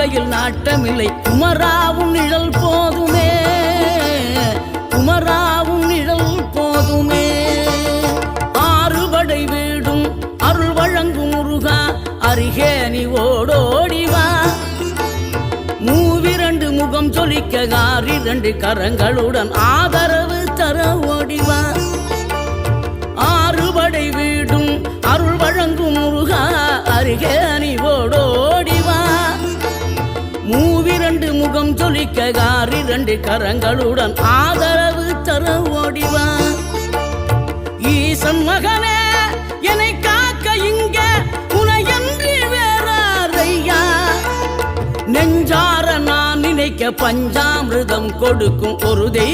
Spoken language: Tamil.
வாழ்க்கையில் நாட்டமில்லை குமராவும் நிழல் போதுமே, குமராவும் நிழல் போதுமே. ஆறுபடை வீடும் அருள் வழங்கும் முருகா அருகே நீ ஓடோடிவா. மூவிரண்டு முகம் சொலிக்க ஆறிரண்டு கரங்களுடன் ஆதரவு தர ஓடிவா. ஆறுபடை வீடும் அருள் வழங்கும் முருகா அருகே நீ ஓடோடிவா. மூவிரண்டு முகம் சொலிக்க ஆறிரண்டு கரங்களுடன் ஆதரவு தர ஓடிவா. ஈசன் மகனே என்னை காக்க இங்க உனையன்றி வேறாரையா. நெஞ்சார நான் நினைக்க பஞ்சாமிர்தம் கொடுக்கும் ஒரு தெய்வம்